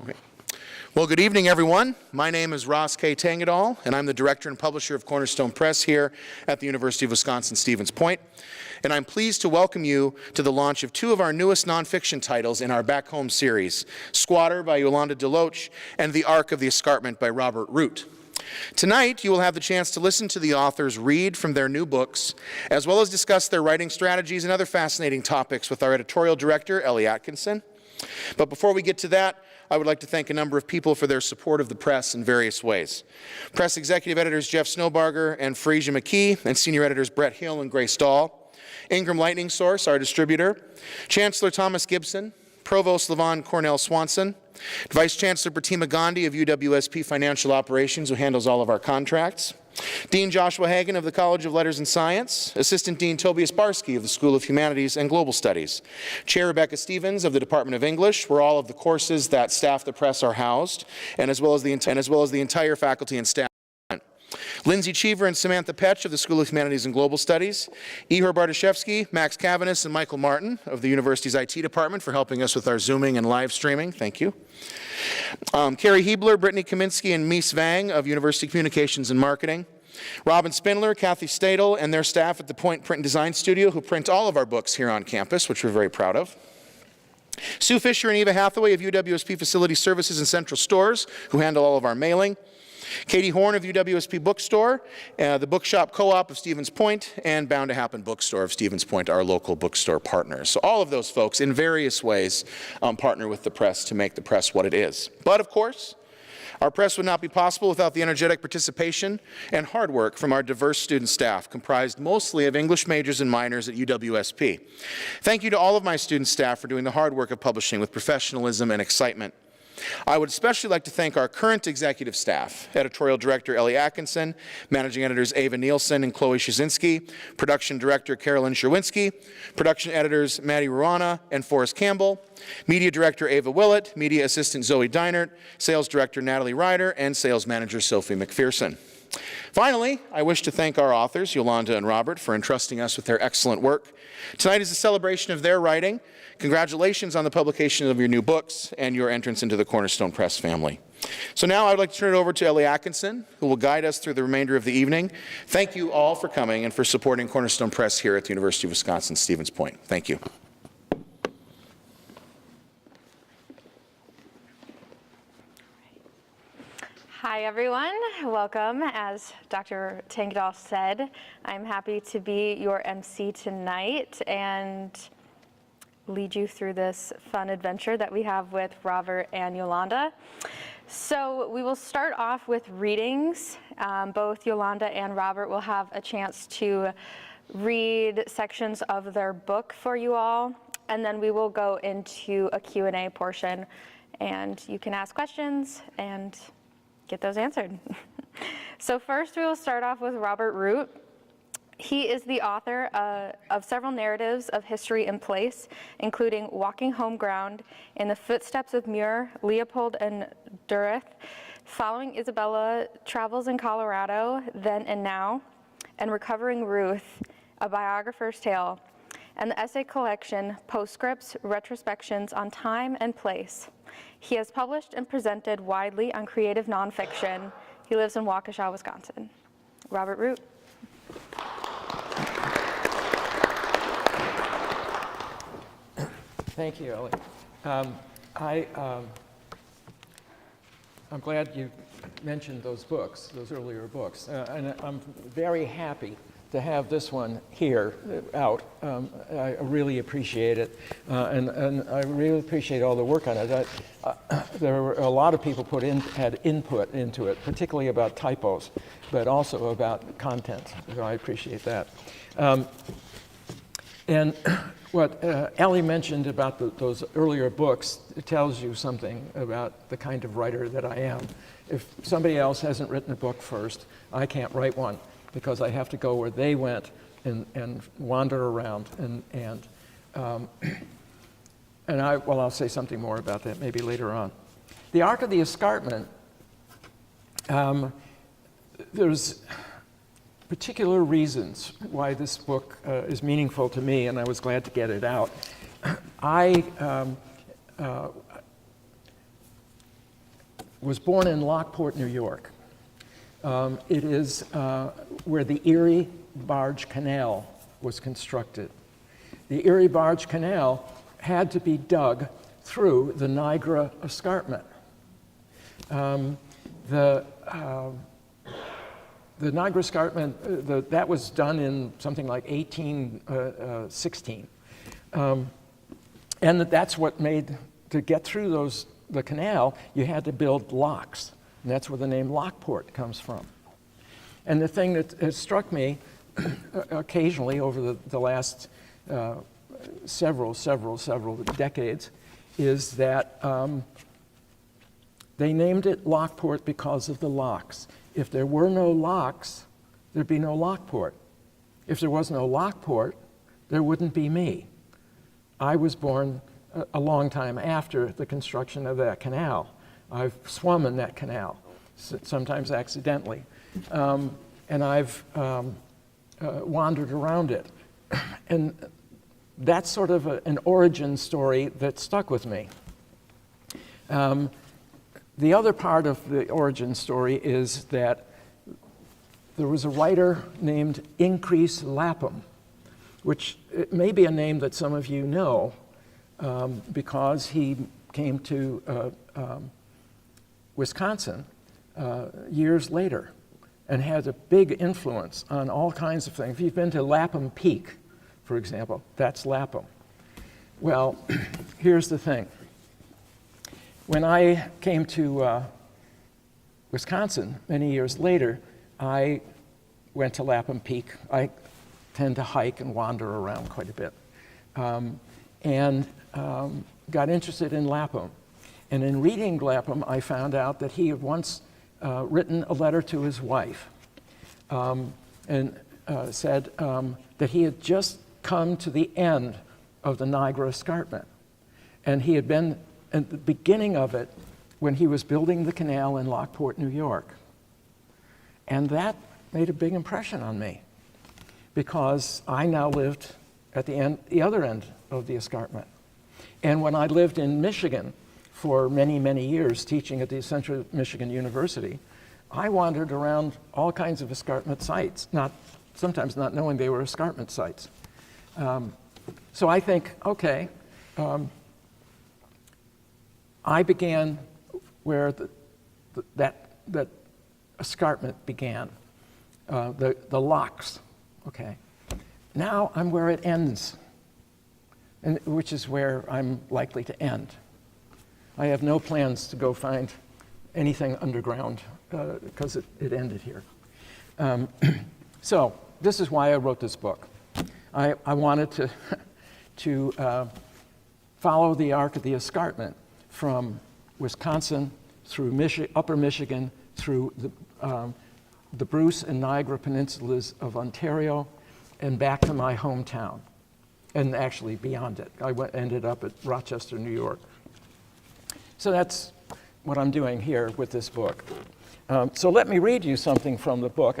Okay. Well, good evening, everyone. My name is Ross K. Tangadal, and I'm the director and publisher of Cornerstone Press here at the University of Wisconsin-Stevens Point. And I'm pleased to welcome you to the launch of two of our newest nonfiction titles in our Back Home series, Squatter by Yolanda Deloach and The Ark of the Escarpment by Robert Root. Tonight, you will have the chance to listen to the authors read from their new books, as well as discuss their writing strategies and other fascinating topics with our editorial director, Ellie Atkinson. But before we get to that, I would like to thank a number of people for their support of the press in various ways. Press executive editors Jeff Snowbarger and Freesia McKee, and senior editors Brett Hill and Grace Dahl. Ingram Lightning Source, our distributor. Chancellor Thomas Gibson. Provost Levon Cornell Swanson. Vice Chancellor Pratima Gandhi of UWSP Financial Operations, who handles all of our contracts. Dean Joshua Hagan of the College of Letters and Science, Assistant Dean Tobias Barsky of the School of Humanities and Global Studies, Chair Rebecca Stevens of the Department of English, where all of the courses that staff the press are housed, and as well as the entire faculty and staff. Lindsay Cheever and Samantha Petch of the School of Humanities and Global Studies, Ihor Bartoszewski, Max Cavanis, and Michael Martin of the university's IT department for helping us with our Zooming and live streaming. Thank you. Carrie Hebler, Brittany Kaminsky, and Mies Vang of University Communications and Marketing. Robin Spindler, Kathy Stadel, and their staff at the Point Print and Design Studio, who print all of our books here on campus, which we're very proud of. Sue Fisher and Eva Hathaway of UWSP Facility Services and Central Stores, who handle all of our mailing. Katie Horn of UWSP Bookstore, the Bookshop Co-op of Stevens Point, and Bound to Happen Bookstore of Stevens Point, our local bookstore partners. So all of those folks, in various ways, partner with the press to make the press what it is. But of course, our press would not be possible without the energetic participation and hard work from our diverse student staff, comprised mostly of English majors and minors at UWSP. Thank you to all of my student staff for doing the hard work of publishing with professionalism and excitement. I would especially like to thank our current executive staff, Editorial Director Ellie Atkinson, Managing Editors Ava Nielsen and Chloe Shazinski, Production Director Carolyn Sherwinski, Production Editors Maddie Ruana and Forrest Campbell, Media Director Ava Willett, Media Assistant Zoe Deinert, Sales Director Natalie Ryder, and Sales Manager Sophie McPherson. Finally, I wish to thank our authors, Yolanda and Robert, for entrusting us with their excellent work. Tonight is a celebration of their writing. Congratulations on the publication of your new books and your entrance into the Cornerstone Press family. So now I'd like to turn it over to Ellie Atkinson, who will guide us through the remainder of the evening. Thank you all for coming and for supporting Cornerstone Press here at the University of Wisconsin-Stevens Point. Thank you. Hi, everyone. Welcome. As Dr. Tangadal said, I'm happy to be your MC tonight and lead you through this fun adventure that we have with Robert and Yolanda. So we will start off with readings. Both Yolanda and Robert will have a chance to read sections of their book for you all, and then we will go into a Q&A portion, and you can ask questions and get those answered. So first we will start off with Robert Root. He is the author of several narratives of history and place, including Walking Home Ground, In the Footsteps of Muir, Leopold and Durith, Following Isabella, Travels in Colorado, Then and Now, and Recovering Ruth, A Biographer's Tale, and the essay collection Postscripts, Retrospections on Time and Place. He has published and presented widely on creative nonfiction. He lives in Waukesha, Wisconsin. Robert Root. Thank you, Ellie. I'm glad you mentioned those books, those earlier books, and I'm very happy to have this one here out. I really appreciate it, and I really appreciate all the work on it. There were a lot of people had input into it, particularly about typos, but also about content, so I appreciate that. And what Ellie mentioned about those earlier books, it tells you something about the kind of writer that I am. If somebody else hasn't written a book first, I can't write one because I have to go where they went and wander around. I'll say something more about that maybe later on. The Ark of the Escarpment, there's particular reasons why this book is meaningful to me, and I was glad to get it out. was born in Lockport, New York. It is where the Erie Barge Canal was constructed. The Erie Barge Canal had to be dug through the Niagara Escarpment. The Niagara Escarpment, that was done in something like 1816. And that's what made, to get through the canal, you had to build locks. And that's where the name Lockport comes from. And the thing that has struck me occasionally over the last several decades is that they named it Lockport because of the locks. If there were no locks, there'd be no Lockport. If there was no Lockport, there wouldn't be me. I was born a long time after the construction of that canal. I've swum in that canal, sometimes accidentally, and I've wandered around it. And that's sort of an origin story that stuck with me. The other part of the origin story is that there was a writer named Increase Lapham, which may be a name that some of you know, because he came to Wisconsin years later and had a big influence on all kinds of things. If you've been to Lapham Peak, for example, that's Lapham. Well, here's the thing. When I came to Wisconsin many years later, I went to Lapham Peak. I tend to hike and wander around quite a bit, and got interested in Lapham. And in reading Lapham, I found out that he had once written a letter to his wife and said that he had just come to the end of the Niagara Escarpment. And he had been at the beginning of it when he was building the canal in Lockport, New York. And that made a big impression on me because I now lived at the other end of the escarpment. And when I lived in Michigan for many, many years teaching at the Central Michigan University, I wandered around all kinds of escarpment sites, sometimes not knowing they were escarpment sites. So I think, okay, I began where that escarpment began, the locks, okay. Now I'm where it ends, and which is where I'm likely to end. I have no plans to go find anything underground because it ended here. So this is why I wrote this book. I wanted to follow the arc of the escarpment from Wisconsin through Upper Michigan, through the Bruce and Niagara Peninsulas of Ontario, and back to my hometown, and actually beyond it. I ended up at Rochester, New York. So that's what I'm doing here with this book. So let me read you something from the book.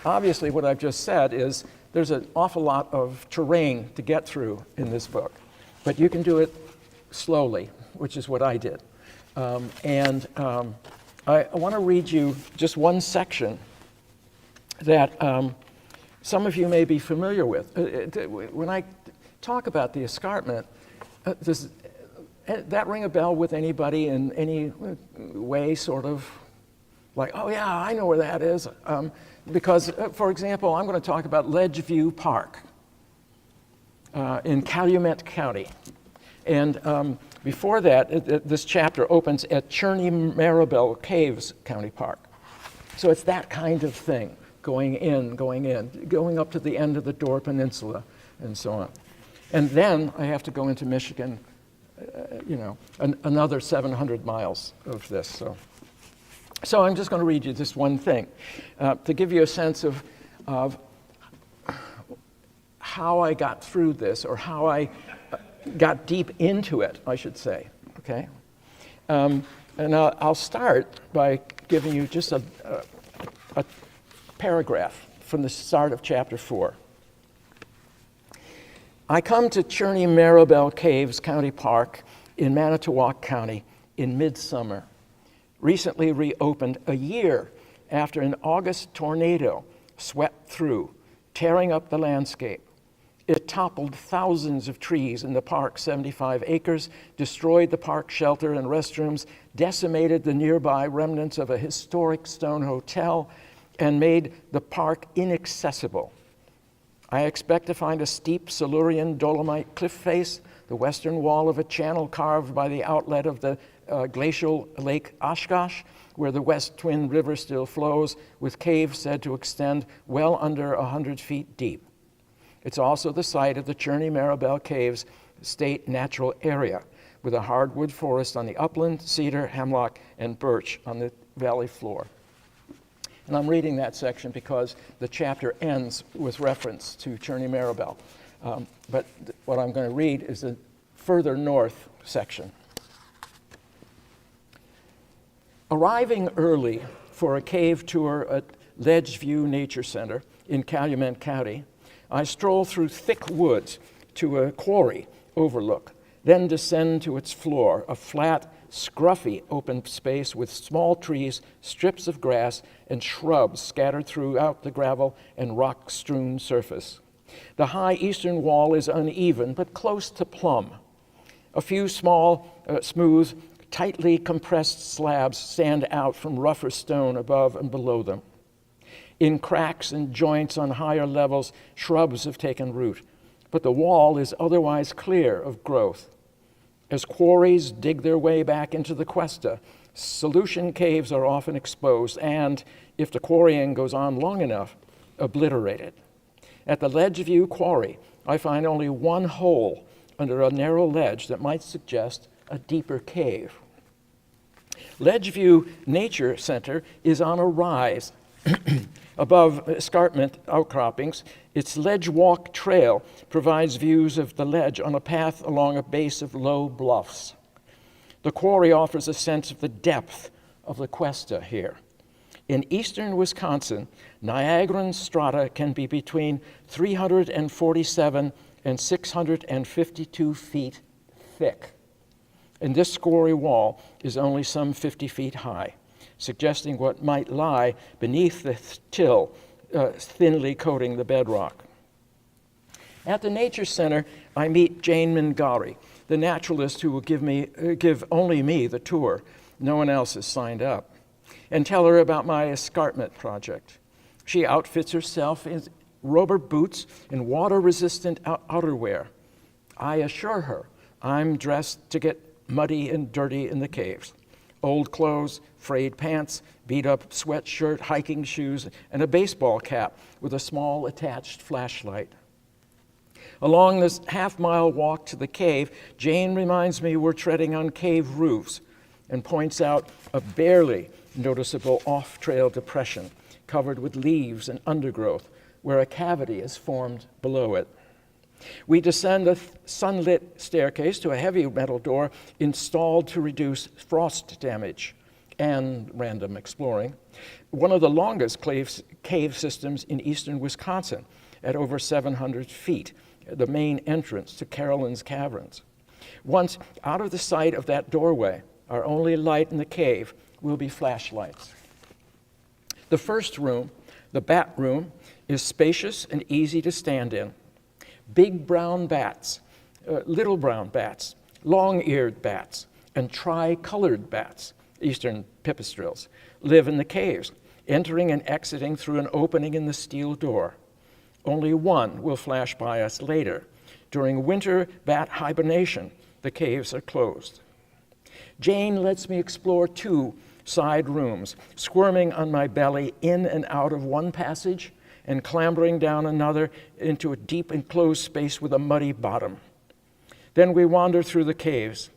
Obviously, what I've just said is there's an awful lot of terrain to get through in this book, but you can do it slowly, which is what I did. I want to read you just one section that some of you may be familiar with. When I talk about the escarpment, does that ring a bell with anybody in any way, sort of like, oh yeah, I know where that is? Because, for example, I'm going to talk about Ledgeview Park in Calumet County. And before that, this chapter opens at Cherney-Maribel Caves County Park. So it's that kind of thing, going up to the end of the Door Peninsula, and so on. And then I have to go into Michigan, another 700 miles of this. So I'm just going to read you this one thing to give you a sense of how I got through this, or how I got deep into it, I should say, okay? And I'll start by giving you just a paragraph from the start of chapter 4. I come to Cherney-Maribel Caves County Park in Manitowoc County in midsummer. recently reopened a year after an August tornado swept through, tearing up the landscape. It toppled thousands of trees in the park's 75 acres, destroyed the park shelter and restrooms, decimated the nearby remnants of a historic stone hotel, and made the park inaccessible. I expect to find a steep Silurian dolomite cliff face, the western wall of a channel carved by the outlet of the glacial Lake Oshkosh, where the West Twin River still flows, with caves said to extend well under 100 feet deep. It's also the site of the Cherney Maribel Caves State Natural Area, with a hardwood forest on the upland, cedar, hemlock, and birch on the valley floor. And I'm reading that section because the chapter ends with reference to Cherney Maribel. But what I'm going to read is the further north section. Arriving early for a cave tour at Ledgeview Nature Center in Calumet County, I stroll through thick woods to a quarry overlook, then descend to its floor, a flat, scruffy open space with small trees, strips of grass, and shrubs scattered throughout the gravel and rock-strewn surface. The high eastern wall is uneven, but close to plumb. A few small, smooth, tightly compressed slabs stand out from rougher stone above and below them. In cracks and joints on higher levels, shrubs have taken root, but the wall is otherwise clear of growth. As quarries dig their way back into the cuesta, solution caves are often exposed and, if the quarrying goes on long enough, obliterated. At the Ledgeview Quarry, I find only one hole under a narrow ledge that might suggest a deeper cave. Ledgeview Nature Center is on a rise. Above escarpment outcroppings, its ledge walk trail provides views of the ledge on a path along a base of low bluffs. The quarry offers a sense of the depth of the cuesta here. In eastern Wisconsin, Niagaran strata can be between 347 and 652 feet thick. And this scory wall is only some 50 feet high, suggesting what might lie beneath the till, thinly coating the bedrock. At the Nature Center, I meet Jane Mingari, the naturalist who will give only me the tour. No one else has signed up. And tell her about my escarpment project. She outfits herself in rubber boots and water-resistant outerwear. I assure her I'm dressed to get muddy and dirty in the caves. Old clothes, frayed pants, beat-up sweatshirt, hiking shoes, and a baseball cap with a small attached flashlight. Along this half-mile walk to the cave, Jane reminds me we're treading on cave roofs and points out a barely noticeable off-trail depression covered with leaves and undergrowth where a cavity is formed below it. We descend a sunlit staircase to a heavy metal door installed to reduce frost damage and random exploring. One of the longest cave systems in eastern Wisconsin at over 700 feet, the main entrance to Carolyn's Caverns. Once out of the sight of that doorway, our only light in the cave will be flashlights. The first room, the bat room, is spacious and easy to stand in. Big brown bats, little brown bats, long-eared bats, and tri-colored bats, eastern pipistrelles, live in the caves, entering and exiting through an opening in the steel door. Only one will flash by us later. During winter bat hibernation, the caves are closed. Jane lets me explore two side rooms, squirming on my belly in and out of one passage and clambering down another into a deep enclosed space with a muddy bottom. Then we wander through the caves.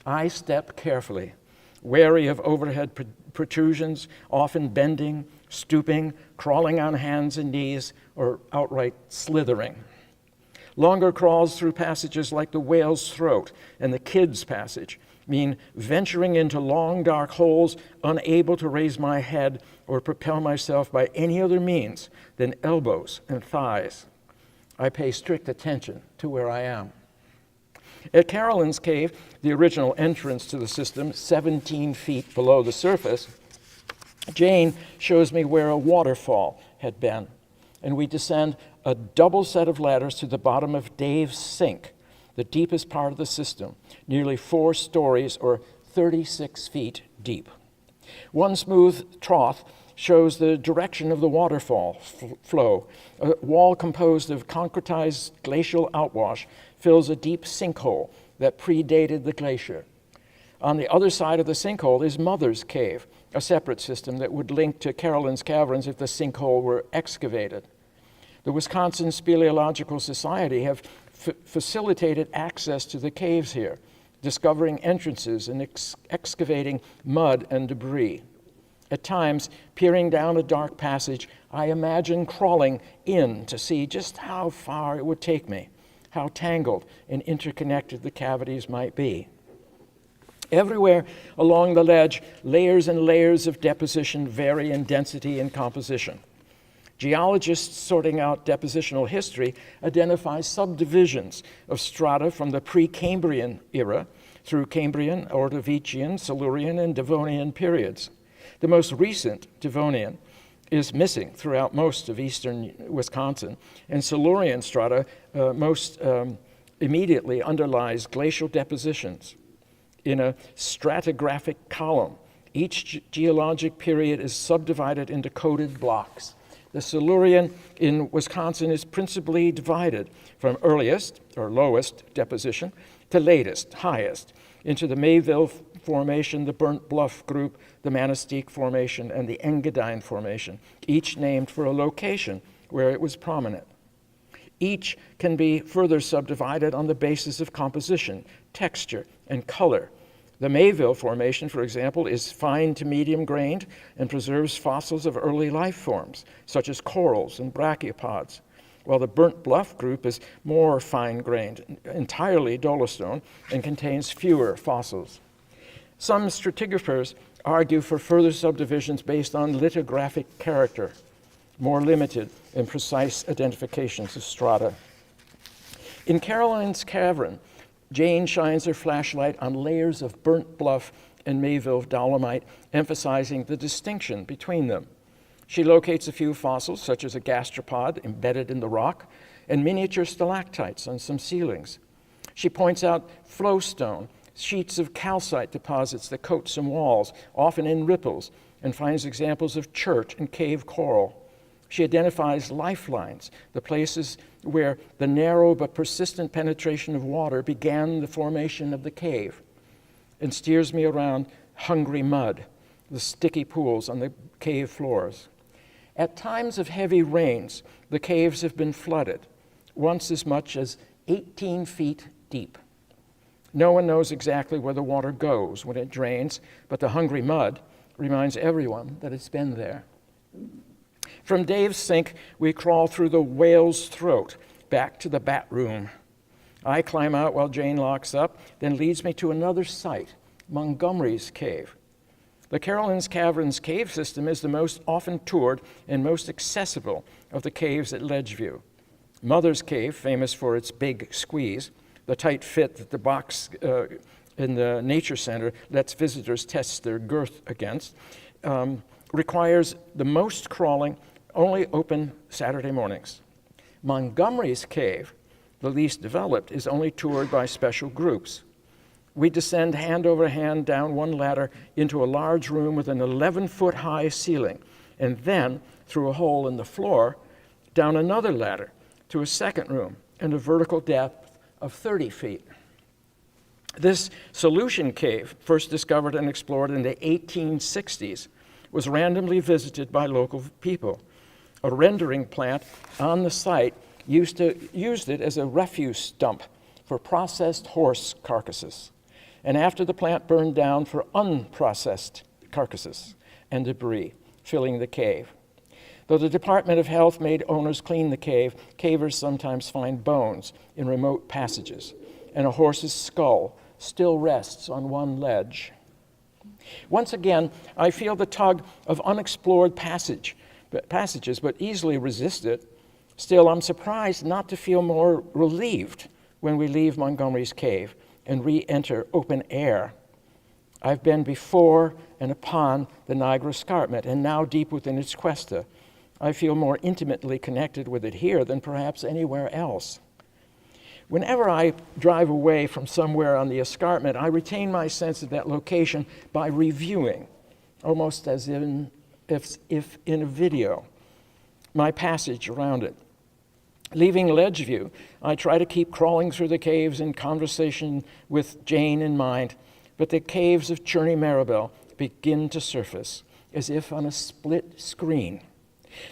I step carefully, wary of overhead protrusions, often bending, stooping, crawling on hands and knees, or outright slithering. Longer crawls through passages like the whale's throat and the kid's passage mean venturing into long, dark holes, unable to raise my head or propel myself by any other means than elbows and thighs. I pay strict attention to where I am. At Carolyn's Cave, the original entrance to the system, 17 feet below the surface, Jane shows me where a waterfall had been, and we descend a double set of ladders to the bottom of Dave's Sink, the deepest part of the system, nearly 4 stories or 36 feet deep. One smooth trough shows the direction of the waterfall flow. A wall composed of concretized glacial outwash fills a deep sinkhole that predated the glacier. On the other side of the sinkhole is Mother's Cave, a separate system that would link to Carolyn's Caverns if the sinkhole were excavated. The Wisconsin Speleological Society have facilitated access to the caves here, discovering entrances and excavating mud and debris. At times, peering down a dark passage, I imagine crawling in to see just how far it would take me, how tangled and interconnected the cavities might be. Everywhere along the ledge, layers and layers of deposition vary in density and composition. Geologists sorting out depositional history identify subdivisions of strata from the pre-Cambrian era through Cambrian, Ordovician, Silurian, and Devonian periods. The most recent Devonian is missing throughout most of eastern Wisconsin, and Silurian strata most immediately underlies glacial depositions in a stratigraphic column. Each geologic period is subdivided into coded blocks. The Silurian in Wisconsin is principally divided from earliest, or lowest, deposition to latest, highest, into the Mayville Formation, the Burnt Bluff Group, the Manistee Formation, and the Engadine Formation, each named for a location where it was prominent. Each can be further subdivided on the basis of composition, texture, and color. The Mayville Formation, for example, is fine to medium-grained and preserves fossils of early life forms, such as corals and brachiopods, while the Burnt Bluff Group is more fine-grained, entirely dolostone, and contains fewer fossils. Some stratigraphers argue for further subdivisions based on lithographic character, more limited and precise identifications of strata. In Carolyn's Cavern, Jane shines her flashlight on layers of Burnt Bluff and Mayville dolomite, emphasizing the distinction between them. She locates a few fossils, such as a gastropod embedded in the rock, and miniature stalactites on some ceilings. She points out flowstone, sheets of calcite deposits that coat some walls, often in ripples, and finds examples of chert and cave coral. She identifies lifelines, the places where the narrow but persistent penetration of water began the formation of the cave, and steers me around hungry mud, the sticky pools on the cave floors. At times of heavy rains, the caves have been flooded, once as much as 18 feet deep. No one knows exactly where the water goes when it drains, but the hungry mud reminds everyone that it's been there. From Dave's Sink, we crawl through the whale's throat, back to the bat room. I climb out while Jane locks up, then leads me to another site, Montgomery's Cave. The Carolyn's Caverns cave system is the most often toured and most accessible of the caves at Ledgeview. Mother's Cave, famous for its big squeeze, the tight fit that the box in the Nature Center lets visitors test their girth against, requires the most crawling, only open Saturday mornings. Montgomery's Cave, the least developed, is only toured by special groups. We descend hand over hand down one ladder into a large room with an 11-foot-high ceiling, and then, through a hole in the floor, down another ladder to a second room and a vertical depth of 30 feet. This solution cave, first discovered and explored in the 1860s, was randomly visited by local people. A rendering plant on the site used it as a refuse dump for processed horse carcasses, and after the plant burned down, for unprocessed carcasses and debris filling the cave. Though the Department of Health made owners clean the cave, cavers sometimes find bones in remote passages, and a horse's skull still rests on one ledge. Once again, I feel the tug of unexplored passages, but easily resist it. Still, I'm surprised not to feel more relieved when we leave Montgomery's cave and re-enter open air. I've been before and upon the Niagara Escarpment, and now deep within its cuesta. I feel more intimately connected with it here than perhaps anywhere else. Whenever I drive away from somewhere on the escarpment, I retain my sense of that location by reviewing, almost as if in a video, my passage around it. Leaving Ledgeview, I try to keep crawling through the caves in conversation with Jane in mind, but the caves of Cherney Maribel begin to surface, as if on a split screen.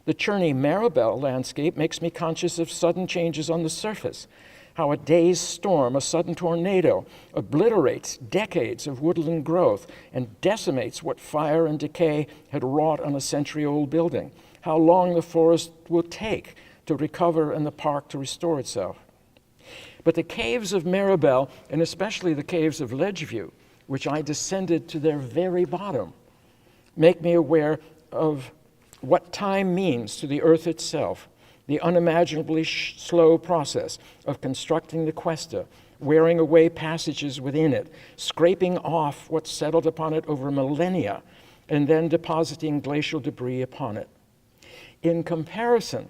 The Cherney Maribel landscape makes me conscious of sudden changes on the surface, how a day's storm, a sudden tornado, obliterates decades of woodland growth and decimates what fire and decay had wrought on a century-old building, how long the forest will take to recover and the park to restore itself. But the caves of Maribel, and especially the caves of Ledgeview, which I descended to their very bottom, make me aware of what time means to the earth itself, the unimaginably slow process of constructing the cuesta, wearing away passages within it, scraping off what settled upon it over millennia, and then depositing glacial debris upon it. In comparison,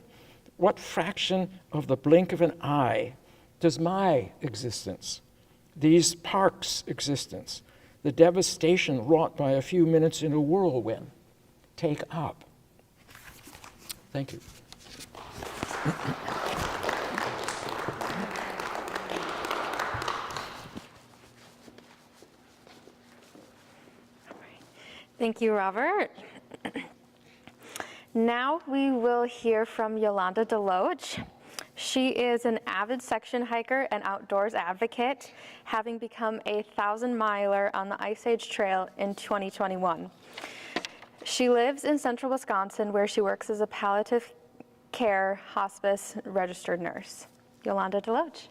what fraction of the blink of an eye does my existence, these parks' existence, the devastation wrought by a few minutes in a whirlwind, take up? Thank you. Thank you, Robert. Now we will hear from Yolanda Deloach. She is an avid section hiker and outdoors advocate, having become a 1,000-miler on the Ice Age Trail in 2021. She lives in central Wisconsin, where she works as a palliative care hospice registered nurse. Yolanda Deloach.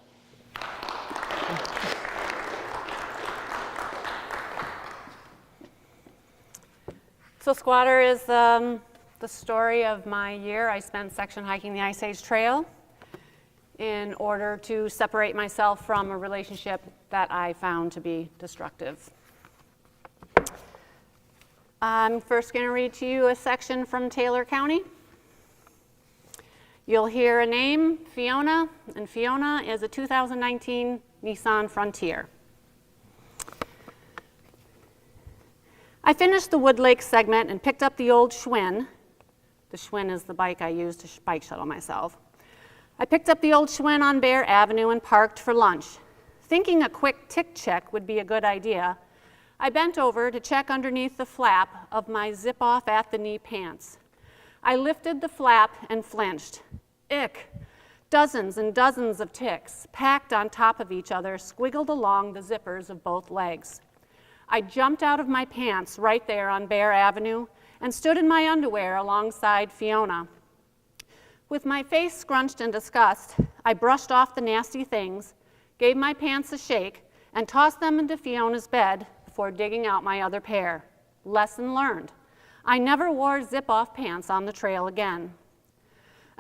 So Squatter is the story of my year. I spent section hiking the Ice Age Trail in order to separate myself from a relationship that I found to be destructive. I'm first going to read to you a section from Taylor County. You'll hear a name, Fiona, and Fiona is a 2019 Nissan Frontier. I finished the Wood Lake segment and picked up the old Schwinn. The Schwinn is the bike I use to bike shuttle myself. I picked up the old Schwinn on Bear Avenue and parked for lunch. Thinking a quick tick check would be a good idea, I bent over to check underneath the flap of my zip-off at-the-knee pants. I lifted the flap and flinched. Ick! Dozens and dozens of ticks, packed on top of each other, squiggled along the zippers of both legs. I jumped out of my pants right there on Bear Avenue and stood in my underwear alongside Fiona. With my face scrunched in disgust, I brushed off the nasty things, gave my pants a shake, and tossed them into Fiona's bed before digging out my other pair. Lesson learned. I never wore zip-off pants on the trail again.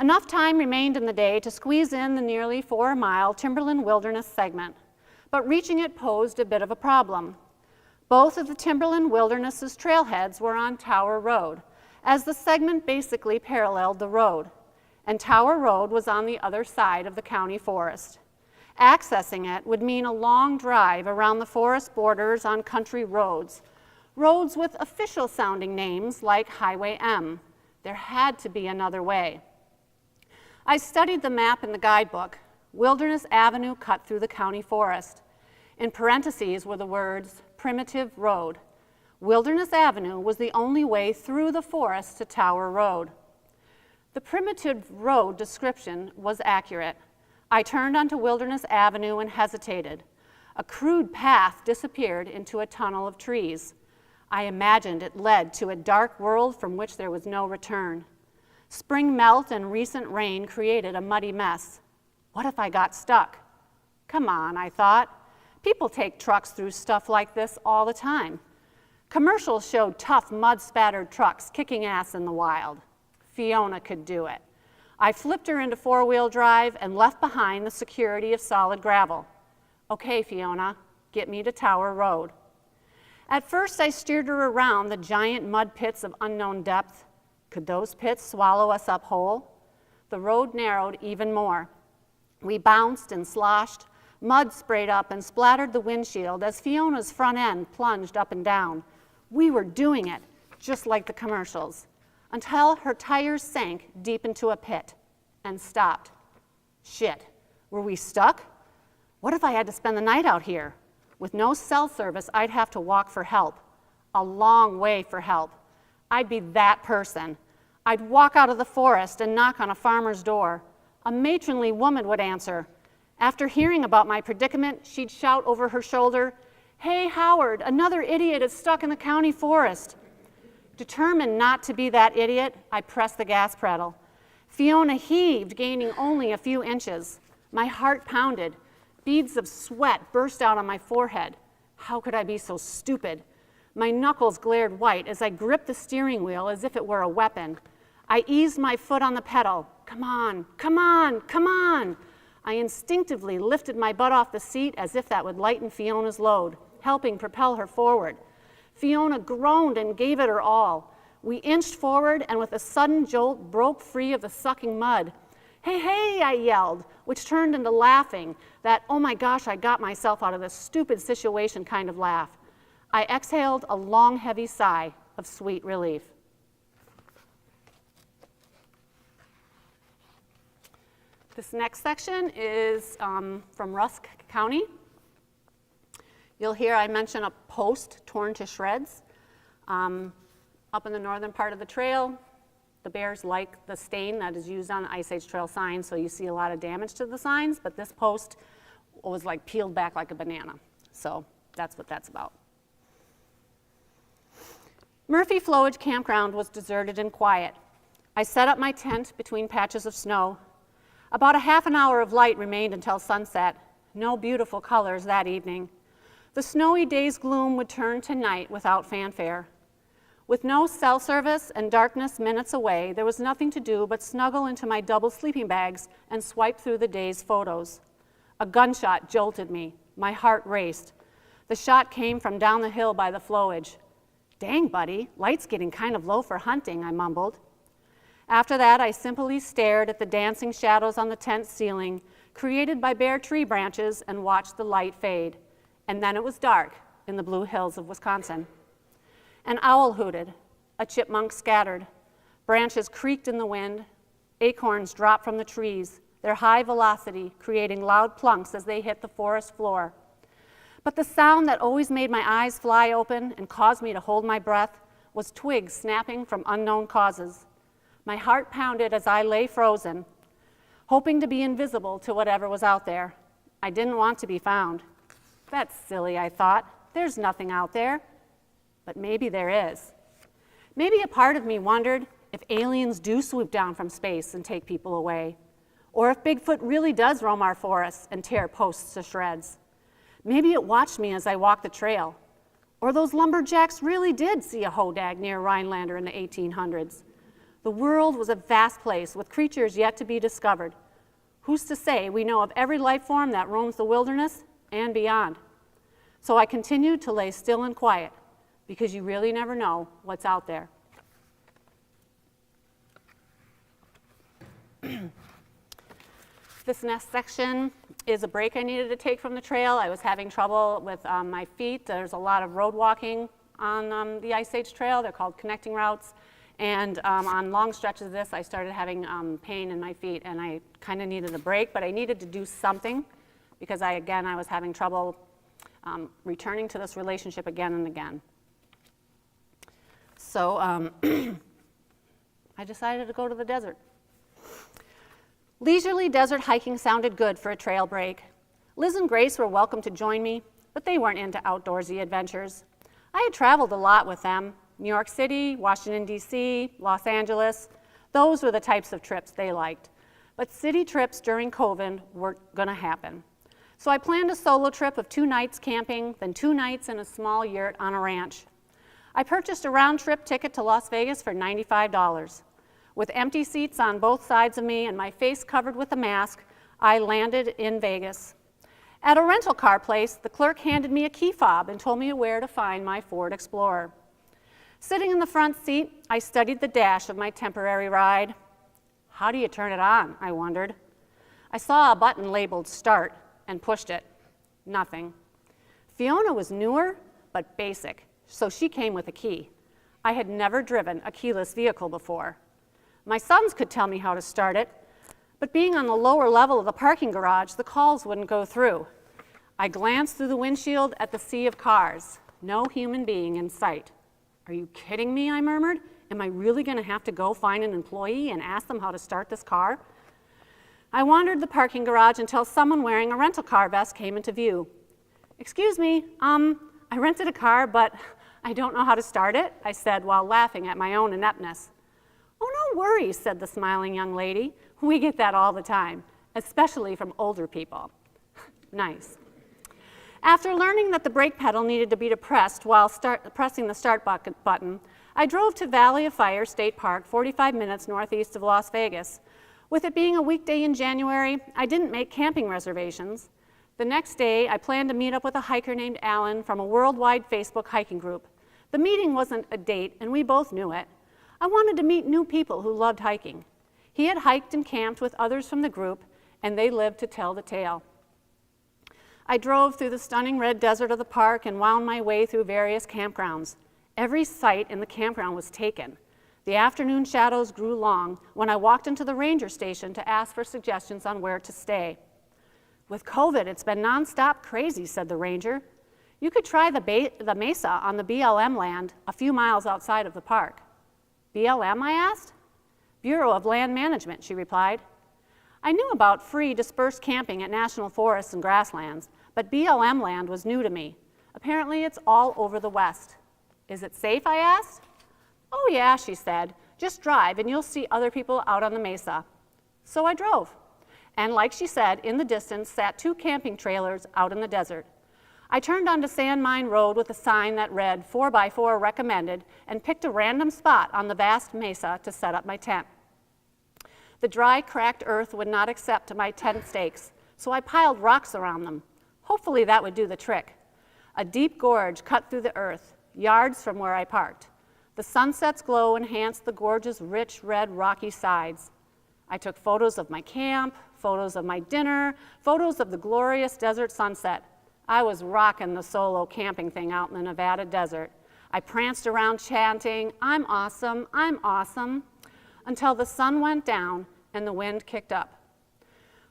Enough time remained in the day to squeeze in the nearly 4-mile Timberland Wilderness segment, but reaching it posed a bit of a problem. Both of the Timberland Wilderness's trailheads were on Tower Road, as the segment basically paralleled the road, and Tower Road was on the other side of the county forest. Accessing it would mean a long drive around the forest borders on country roads, roads with official-sounding names like Highway M. There had to be another way. I studied the map in the guidebook. Wilderness Avenue cut through the county forest. In parentheses were the words, Primitive Road. Wilderness Avenue was the only way through the forest to Tower Road. The Primitive Road description was accurate. I turned onto Wilderness Avenue and hesitated. A crude path disappeared into a tunnel of trees. I imagined it led to a dark world from which there was no return. Spring melt and recent rain created a muddy mess. What if I got stuck? Come on, I thought. People take trucks through stuff like this all the time. Commercials showed tough, mud-spattered trucks kicking ass in the wild. Fiona could do it. I flipped her into four-wheel drive and left behind the security of solid gravel. Okay, Fiona, get me to Tower Road. At first, I steered her around the giant mud pits of unknown depth. Could those pits swallow us up whole? The road narrowed even more. We bounced and sloshed. Mud sprayed up and splattered the windshield as Fiona's front end plunged up and down. We were doing it, just like the commercials, until her tires sank deep into a pit and stopped. Shit, were we stuck? What if I had to spend the night out here? With no cell service, I'd have to walk for help, a long way for help. I'd be that person. I'd walk out of the forest and knock on a farmer's door. A matronly woman would answer. After hearing about my predicament, she'd shout over her shoulder, "Hey, Howard, another idiot is stuck in the county forest." Determined not to be that idiot, I pressed the gas pedal. Fiona heaved, gaining only a few inches. My heart pounded. Beads of sweat burst out on my forehead. How could I be so stupid? My knuckles glared white as I gripped the steering wheel as if it were a weapon. I eased my foot on the pedal. Come on, come on, come on. I instinctively lifted my butt off the seat as if that would lighten Fiona's load, helping propel her forward. Fiona groaned and gave it her all. We inched forward and with a sudden jolt broke free of the sucking mud. Hey, hey, I yelled, which turned into laughing, that, oh my gosh, I got myself out of this stupid situation kind of laugh. I exhaled a long, heavy sigh of sweet relief. This next section is from Rusk County. You'll hear I mention a post torn to shreds. Up in the northern part of the trail, the bears like the stain that is used on the Ice Age Trail signs, so you see a lot of damage to the signs, but this post was like peeled back like a banana. So that's what that's about. Murphy Flowage Campground was deserted and quiet. I set up my tent between patches of snow. About a half an hour of light remained until sunset. No beautiful colors that evening. The snowy day's gloom would turn to night without fanfare. With no cell service and darkness minutes away, there was nothing to do but snuggle into my double sleeping bags and swipe through the day's photos. A gunshot jolted me. My heart raced. The shot came from down the hill by the flowage. Dang, buddy, light's getting kind of low for hunting, I mumbled. After that, I simply stared at the dancing shadows on the tent ceiling, created by bare tree branches, and watched the light fade. And then it was dark in the blue hills of Wisconsin. An owl hooted, a chipmunk scattered. Branches creaked in the wind. Acorns dropped from the trees, their high velocity creating loud plunks as they hit the forest floor. But the sound that always made my eyes fly open and caused me to hold my breath was twigs snapping from unknown causes. My heart pounded as I lay frozen, hoping to be invisible to whatever was out there. I didn't want to be found. That's silly, I thought. There's nothing out there. But maybe there is. Maybe a part of me wondered if aliens do swoop down from space and take people away, or if Bigfoot really does roam our forests and tear posts to shreds. Maybe it watched me as I walked the trail, or those lumberjacks really did see a hodag near Rhinelander in the 1800s. The world was a vast place with creatures yet to be discovered. Who's to say we know of every life form that roams the wilderness and beyond? So I continued to lay still and quiet, because you really never know what's out there. This next section is a break I needed to take from the trail. I was having trouble with my feet. There's a lot of road walking on the Ice Age Trail. They're called connecting routes. And on long stretches of this, I started having pain in my feet, and I kind of needed a break, but I needed to do something because I was having trouble returning to this relationship again and again. So I decided to go to the desert. Leisurely desert hiking sounded good for a trail break. Liz and Grace were welcome to join me, but they weren't into outdoorsy adventures. I had traveled a lot with them. New York City, Washington, D.C., Los Angeles. Those were the types of trips they liked. But city trips during COVID weren't going to happen. So I planned a solo trip of 2 nights camping, then 2 nights in a small yurt on a ranch. I purchased a round-trip ticket to Las Vegas for $95. With empty seats on both sides of me and my face covered with a mask, I landed in Vegas. At a rental car place, the clerk handed me a key fob and told me where to find my Ford Explorer. Sitting in the front seat, I studied the dash of my temporary ride. How do you turn it on? I wondered. I saw a button labeled Start and pushed it. Nothing. Fiona was newer, but basic, so she came with a key. I had never driven a keyless vehicle before. My sons could tell me how to start it, but being on the lower level of the parking garage, the calls wouldn't go through. I glanced through the windshield at the sea of cars. No human being in sight. Are you kidding me? I murmured. Am I really going to have to go find an employee and ask them how to start this car? I wandered the parking garage until someone wearing a rental car vest came into view. Excuse me, I rented a car, but I don't know how to start it, I said while laughing at my own ineptness. Oh, no worries, said the smiling young lady. We get that all the time, especially from older people. Nice. After learning that the brake pedal needed to be depressed while pressing the start button, I drove to Valley of Fire State Park, 45 minutes northeast of Las Vegas. With it being a weekday in January, I didn't make camping reservations. The next day, I planned to meet up with a hiker named Alan from a worldwide Facebook hiking group. The meeting wasn't a date, and we both knew it. I wanted to meet new people who loved hiking. He had hiked and camped with others from the group, and they lived to tell the tale. I drove through the stunning red desert of the park and wound my way through various campgrounds. Every site in the campground was taken. The afternoon shadows grew long when I walked into the ranger station to ask for suggestions on where to stay. With COVID, it's been nonstop crazy, said the ranger. You could try the mesa on the BLM land a few miles outside of the park. BLM, I asked? Bureau of Land Management, she replied. I knew about free dispersed camping at national forests and grasslands, but BLM land was new to me. Apparently it's all over the West. Is it safe, I asked? Oh yeah, she said. Just drive and you'll see other people out on the mesa. So I drove. And like she said, in the distance sat 2 camping trailers out in the desert. I turned onto Sand Mine Road with a sign that read 4x4 recommended and picked a random spot on the vast mesa to set up my tent. The dry, cracked earth would not accept my tent stakes, so I piled rocks around them. Hopefully that would do the trick. A deep gorge cut through the earth, yards from where I parked. The sunset's glow enhanced the gorge's rich, red, rocky sides. I took photos of my camp, photos of my dinner, photos of the glorious desert sunset. I was rocking the solo camping thing out in the Nevada desert. I pranced around chanting, I'm awesome, until the sun went down and the wind kicked up.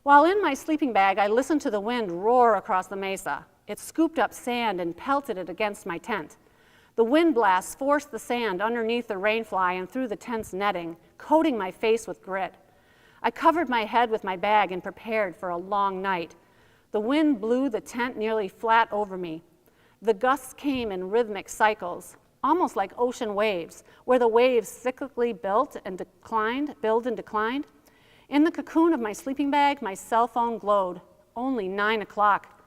While in my sleeping bag, I listened to the wind roar across the mesa. It scooped up sand and pelted it against my tent. The wind blasts forced the sand underneath the rainfly and through the tent's netting, coating my face with grit. I covered my head with my bag and prepared for a long night. The wind blew the tent nearly flat over me. The gusts came in rhythmic cycles, almost like ocean waves, where the waves cyclically built and declined. In the cocoon of my sleeping bag, my cell phone glowed. Only 9 o'clock.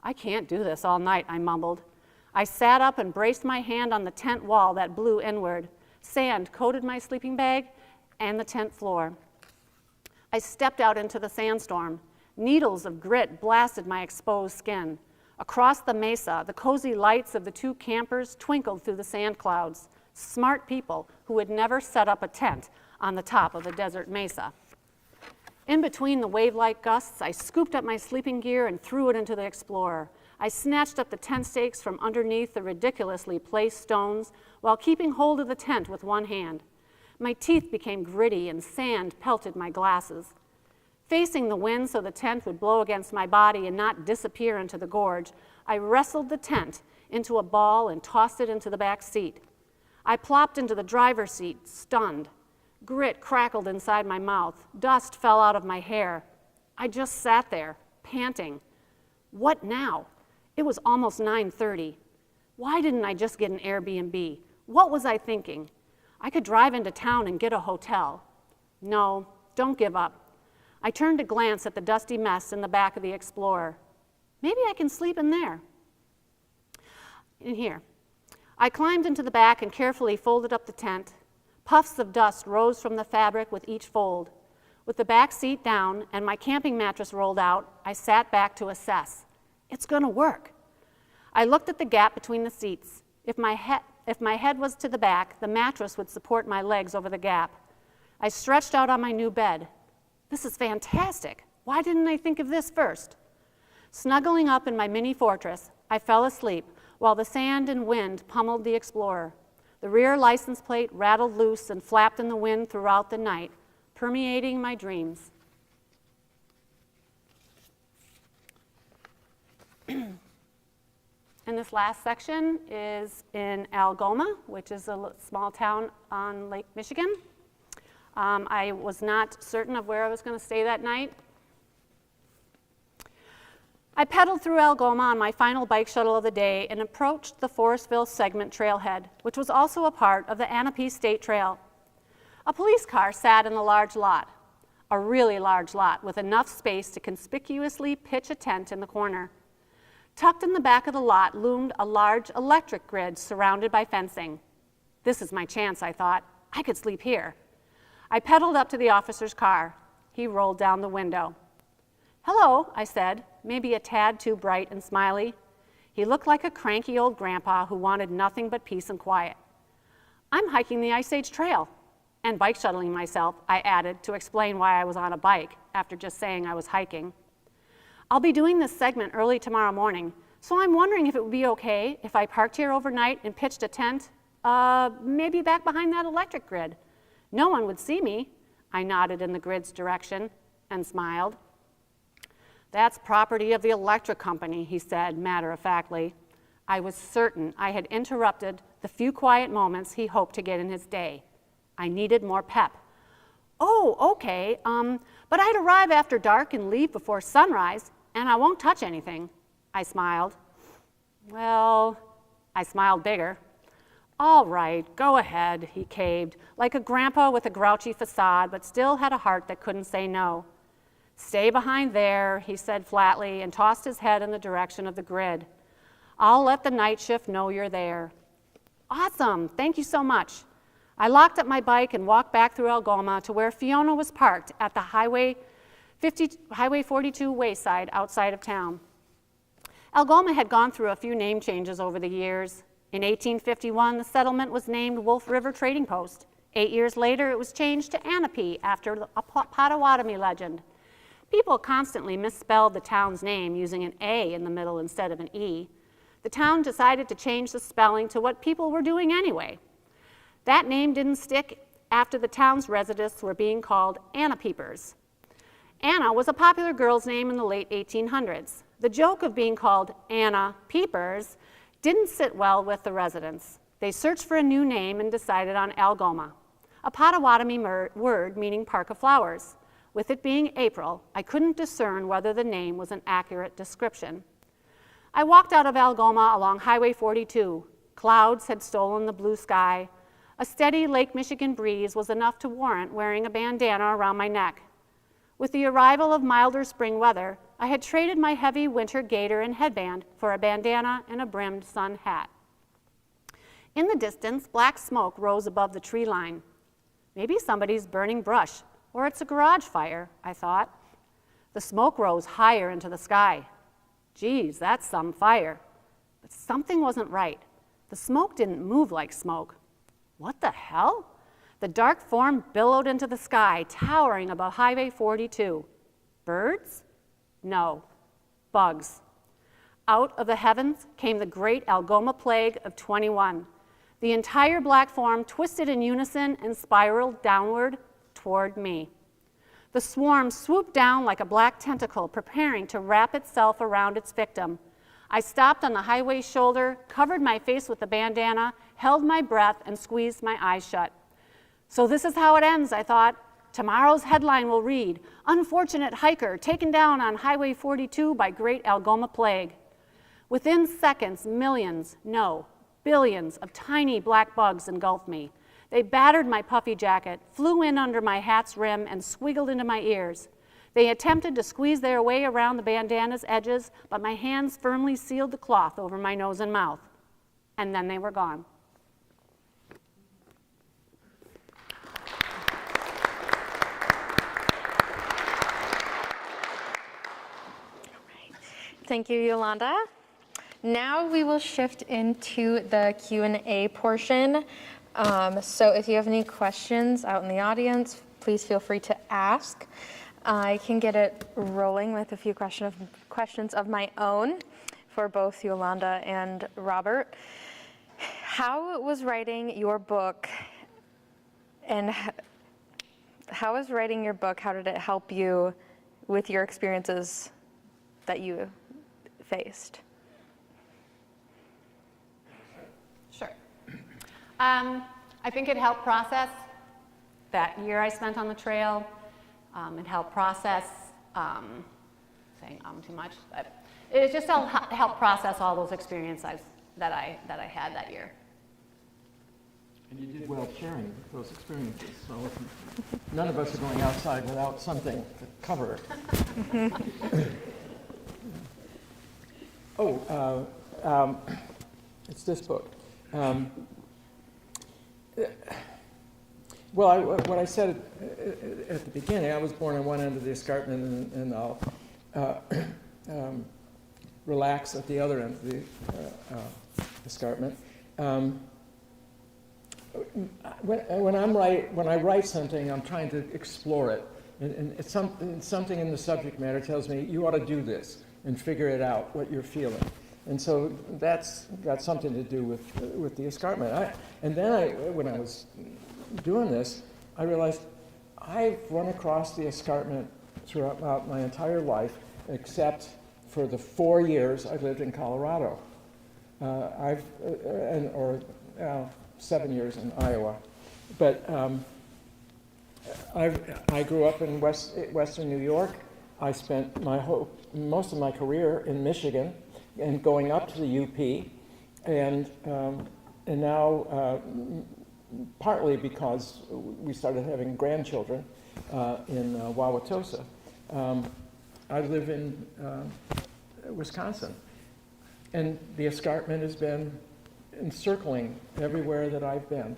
I can't do this all night, I mumbled. I sat up and braced my hand on the tent wall that blew inward. Sand coated my sleeping bag and the tent floor. I stepped out into the sandstorm. Needles of grit blasted my exposed skin. Across the mesa, the cozy lights of the 2 campers twinkled through the sand clouds. Smart people who had never set up a tent on the top of a desert mesa. In between the wave-like gusts, I scooped up my sleeping gear and threw it into the Explorer. I snatched up the tent stakes from underneath the ridiculously placed stones while keeping hold of the tent with one hand. My teeth became gritty and sand pelted my glasses. Facing the wind so the tent would blow against my body and not disappear into the gorge, I wrestled the tent into a ball and tossed it into the back seat. I plopped into the driver's seat, stunned. Grit crackled inside my mouth. Dust fell out of my hair. I just sat there, panting. What now? It was almost 9:30. Why didn't I just get an Airbnb? What was I thinking? I could drive into town and get a hotel. No, don't give up. I turned to glance at the dusty mess in the back of the Explorer. Maybe I can sleep in there. In here. I climbed into the back and carefully folded up the tent, Puffs of dust rose from the fabric with each fold. With the back seat down and my camping mattress rolled out, I sat back to assess. It's going to work. I looked at the gap between the seats. If my head was to the back, the mattress would support my legs over the gap. I stretched out on my new bed. This is fantastic. Why didn't I think of this first? Snuggling up in my mini fortress, I fell asleep while the sand and wind pummeled the Explorer. The rear license plate rattled loose and flapped in the wind throughout the night, permeating my dreams. And this last section is in Algoma, which is a small town on Lake Michigan. I was not certain of where I was going to stay that night. I pedaled through Algoma on my final bike shuttle of the day and approached the Forestville segment trailhead, which was also a part of the Anape State Trail. A police car sat in the large lot, a really large lot with enough space to conspicuously pitch a tent in the corner. Tucked in the back of the lot loomed a large electric grid surrounded by fencing. This is my chance, I thought. I could sleep here. I pedaled up to the officer's car. He rolled down the window. "Hello," I said, maybe a tad too bright and smiley. He looked like a cranky old grandpa who wanted nothing but peace and quiet. "I'm hiking the Ice Age Trail and bike shuttling myself," I added to explain why I was on a bike after just saying I was hiking. "I'll be doing this segment early tomorrow morning, so I'm wondering if it would be okay if I parked here overnight and pitched a tent, maybe back behind that electric grid. No one would see me." I nodded in the grid's direction and smiled. "That's property of the electric company," he said matter-of-factly. I was certain I had interrupted the few quiet moments he hoped to get in his day. I needed more pep. "Oh, okay, but I'd arrive after dark and leave before sunrise, and I won't touch anything." I smiled. Well, I smiled bigger. "All right, go ahead," he caved, like a grandpa with a grouchy facade, but still had a heart that couldn't say no. "Stay behind there," he said flatly, and tossed his head in the direction of the grid. "I'll let the night shift know you're there." "Awesome, thank you so much." I locked up my bike and walked back through Algoma to where Fiona was parked at the Highway 42 wayside outside of town. Algoma had gone through a few name changes over the years. In 1851, the settlement was named Wolf River Trading Post. 8 years later, it was changed to Anape after a Potawatomi legend. People constantly misspelled the town's name using an A in the middle instead of an E. The town decided to change the spelling to what people were doing anyway. That name didn't stick after the town's residents were being called Anna Peepers. Anna was a popular girl's name in the late 1800s. The joke of being called Anna Peepers didn't sit well with the residents. They searched for a new name and decided on Algoma, a Potawatomi word meaning park of flowers. With it being April, I couldn't discern whether the name was an accurate description. I walked out of Algoma along Highway 42. Clouds had stolen the blue sky. A steady Lake Michigan breeze was enough to warrant wearing a bandana around my neck. With the arrival of milder spring weather, I had traded my heavy winter gaiter and headband for a bandana and a brimmed sun hat. In the distance, black smoke rose above the tree line. Maybe somebody's burning brush, or it's a garage fire, I thought. The smoke rose higher into the sky. Geez, that's some fire. But something wasn't right. The smoke didn't move like smoke. What the hell? The dark form billowed into the sky, towering above Highway 42. Birds? No, bugs. Out of the heavens came the great Algoma plague of 21. The entire black form twisted in unison and spiraled downward toward me. The swarm swooped down like a black tentacle, preparing to wrap itself around its victim. I stopped on the highway's shoulder, covered my face with the bandana, held my breath, and squeezed my eyes shut. So this is how it ends, I thought. Tomorrow's headline will read, "Unfortunate hiker taken down on Highway 42 by Great Algoma Plague." Within seconds, millions, no, billions of tiny black bugs engulfed me. They battered my puffy jacket, flew in under my hat's rim, and squiggled into my ears. They attempted to squeeze their way around the bandana's edges, but my hands firmly sealed the cloth over my nose and mouth. And then they were gone. Thank you, Yolanda. Now we will shift into the Q&A portion. So if you have any questions out in the audience, please feel free to ask. I can get it rolling with a few questions of my own for both Yolanda and Robert. How was writing your book, and how did it help you with your experiences that you faced? Sure. I think it helped process that year I spent on the trail. It helped process, saying too much, but it just helped process all those experiences that I had that year. And you did well sharing those experiences. So none of us are going outside without something to cover. It's this book. Well, what I said at the beginning, I was born on one end of the escarpment, and I'll relax at the other end of the escarpment. When I write something, I'm trying to explore it, and it's something in the subject matter tells me you ought to do this and figure it out what you're feeling, and so that's got something to do with the escarpment. And then when I was doing this, I realized I've run across the escarpment throughout my entire life, except for the 4 years I lived in Colorado. 7 years in Iowa. But I grew up in Western New York. I spent most of my career in Michigan and going up to the UP, and now partly because we started having grandchildren in Wauwatosa. I live in Wisconsin, and the escarpment has been encircling everywhere that I've been,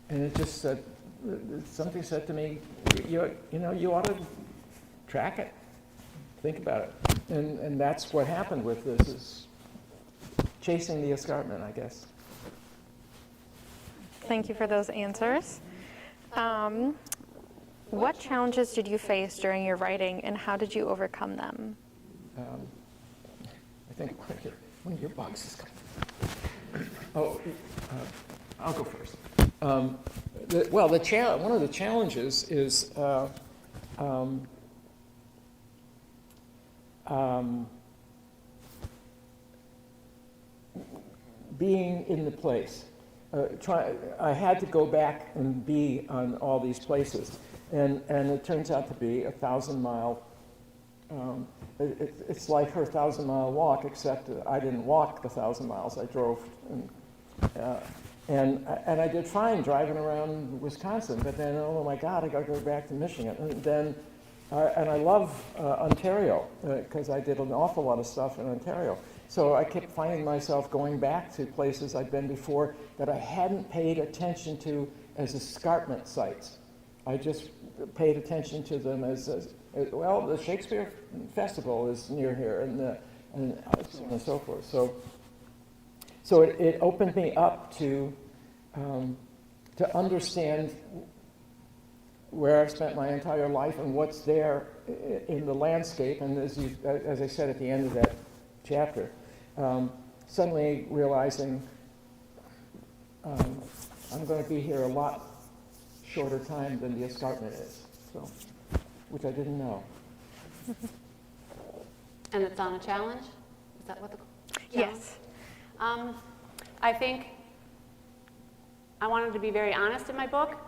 and it just said, something said to me, you ought to track it, think about it, and that's what happened with this, is chasing the escarpment, I guess. Thank you for those answers. What challenges did you face during your writing, and how did you overcome them? I think one of your boxes. I'll go first. One of the challenges is being in the place. I had to go back and be on all these places, and it turns out to be a 1,000-mile. It's like her 1,000-mile walk, except I didn't walk the 1,000 miles. I drove, and I did fine driving around Wisconsin. But then, oh my God, I got to go back to Michigan. And then, I love Ontario because I did an awful lot of stuff in Ontario. So I kept finding myself going back to places I'd been before that I hadn't paid attention to as escarpment sites. I just paid attention to them as the Shakespeare Festival is near here, and so on and so forth. So it opened me up to understand where I've spent my entire life and what's there in the landscape. And as I said at the end of that chapter, suddenly realizing I'm going to be here a lot shorter time than the escarpment is, so, which I didn't know. And it's on a challenge? Is that what the challenge? Yes. I think I wanted to be very honest in my book,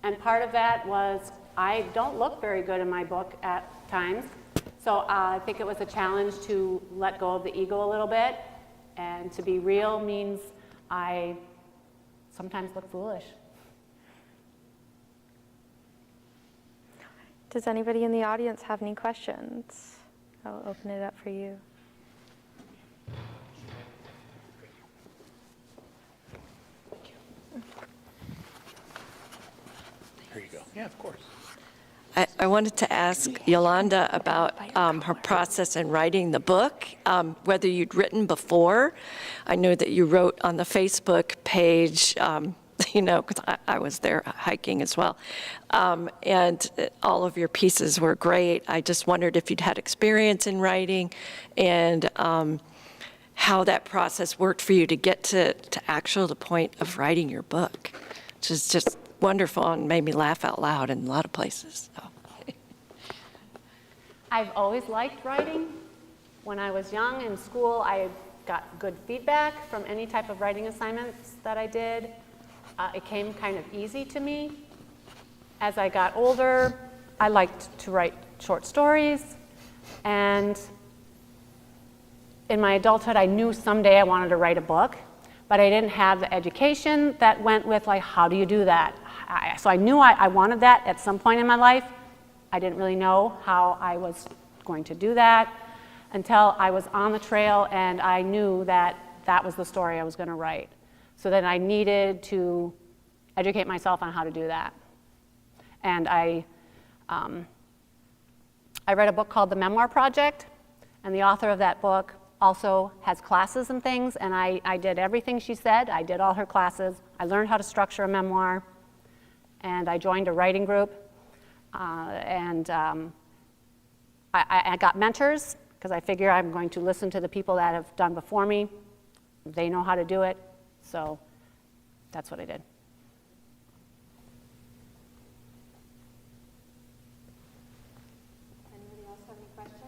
and part of that was I don't look very good in my book at times, so I think it was a challenge to let go of the ego a little bit, and to be real means I sometimes look foolish. Does anybody in the audience have any questions? I'll open it up for you. Here you go. Yeah, of course. I wanted to ask Yolanda about her process in writing the book, whether you'd written before. I know that you wrote on the Facebook page, you know, because I was there hiking as well, and all of your pieces were great. I just wondered if you'd had experience in writing and how that process worked for you to get to actual the point of writing your book, which is just wonderful and made me laugh out loud in a lot of places. So. I've always liked writing. When I was young in school, I got good feedback from any type of writing assignments that I did. It came kind of easy to me. As I got older, I liked to write short stories, and in my adulthood, I knew someday I wanted to write a book, but I didn't have the education that went with, like, how do you do that? So I knew I wanted that at some point in my life. I didn't really know how I was going to do that until I was on the trail and I knew that that was the story I was going to write. So then I needed to educate myself on how to do that. And I read a book called The Memoir Project, and the author of that book also has classes and things, and I did everything she said. I did all her classes. I learned how to structure a memoir, and I joined a writing group, and I got mentors, because I figure I'm going to listen to the people that have done before me. They know how to do it, so that's what I did. Anybody else have any questions?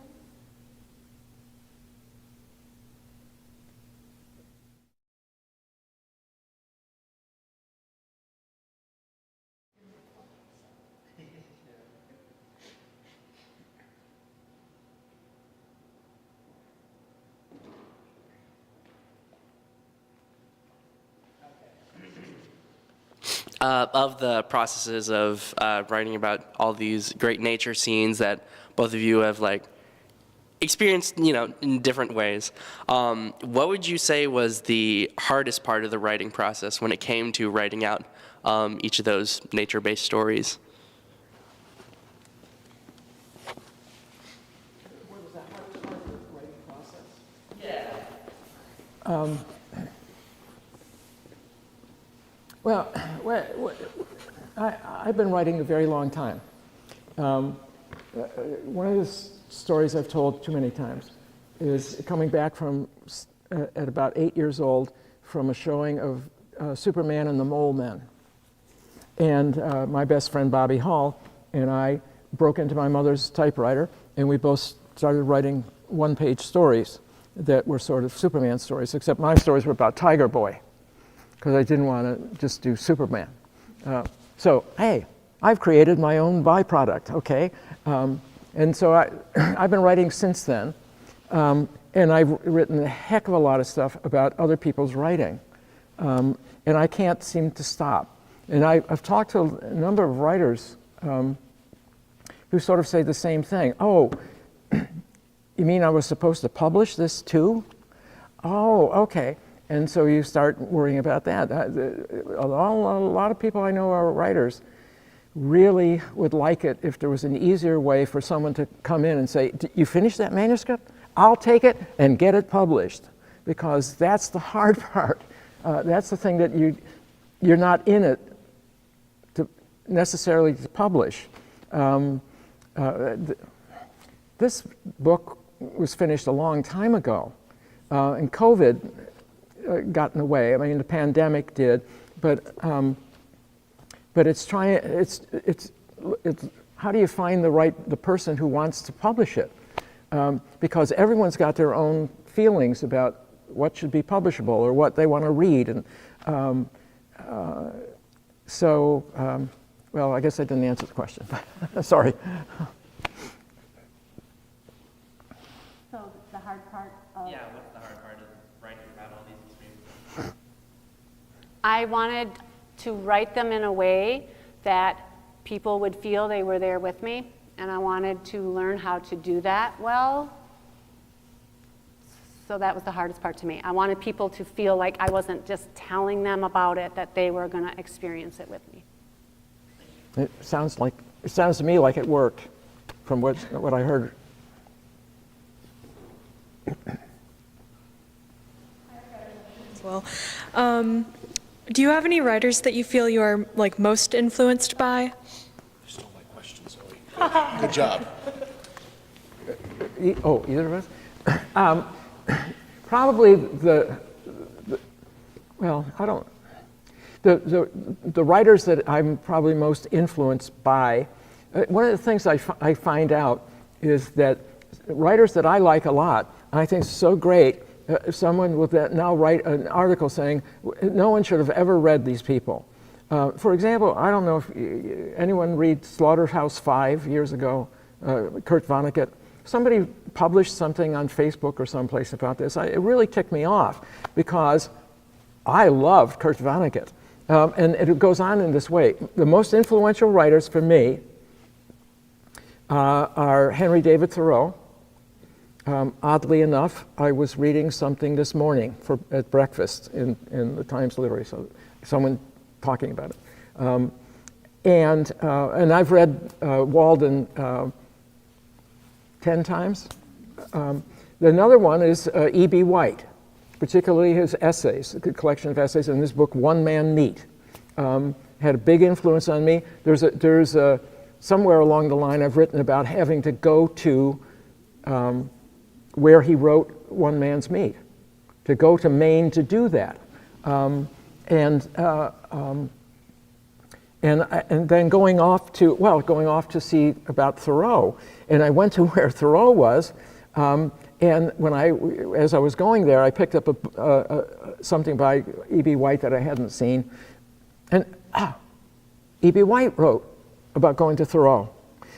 Of the processes of writing about all these great nature scenes that both of you have like experienced, you know, in different ways, what would you say was the hardest part of the writing process when it came to writing out each of those nature-based stories? What was the hardest part of the writing process? Yeah. Well, I've been writing a very long time. One of the stories I've told too many times is coming back from, at about 8 years old, from a showing of Superman and the Mole Men. And my best friend Bobby Hall and I broke into my mother's typewriter, and we both started writing one-page stories that were sort of Superman stories, except my stories were about Tiger Boy, because I didn't want to just do Superman. So, hey, I've created my own byproduct, okay? And so I've been writing since then, and I've written a heck of a lot of stuff about other people's writing, and I can't seem to stop. And I've talked to a number of writers who sort of say the same thing. Oh, you mean I was supposed to publish this too? Oh, okay. And so you start worrying about that. A lot of people I know are writers really would like it if there was an easier way for someone to come in and say, you finished that manuscript? I'll take it and get it published. Because that's the hard part. That's the thing that you're not in it to necessarily to publish. This book was finished a long time ago, and COVID got in the way. I mean, the pandemic did, but it's trying. It's how do you find the person who wants to publish it? Because everyone's got their own feelings about what should be publishable or what they want to read, and well, I guess I didn't answer the question. Sorry. So the hard part of... Yeah, what's the hard part of writing about all these experiences? I wanted to write them in a way that people would feel they were there with me, and I wanted to learn how to do that well. So that was the hardest part to me. I wanted people to feel like I wasn't just telling them about it, that they were going to experience it with me. It sounds to me like it worked from what I heard. Well, do you have any writers that you feel you are like most influenced by? Stole my question, Zoe. Good job. Either of us? Probably the writers that I'm probably most influenced by, one of the things I find out is that writers that I like a lot, and I think is so great, someone would now write an article saying, no one should have ever read these people. For example, I don't know if anyone read Slaughterhouse-Five years ago, Kurt Vonnegut. Somebody published something on Facebook or someplace about this. It really ticked me off because I loved Kurt Vonnegut. And it goes on in this way. The most influential writers for me are Henry David Thoreau. Oddly enough, I was reading something this morning at breakfast in the Times Literary, so someone talking about it. And I've read Walden 10 times. Another one is E.B. White, particularly his essays, a good collection of essays. In this book, One Man Meat, had a big influence on me. There's somewhere along the line I've written about having to go to where he wrote One Man's Meat, to go to Maine to do that. And then going off to see about Thoreau. And I went to where Thoreau was, and as I was going there, I picked up something by E.B. White that I hadn't seen. And E.B. White wrote about going to Thoreau.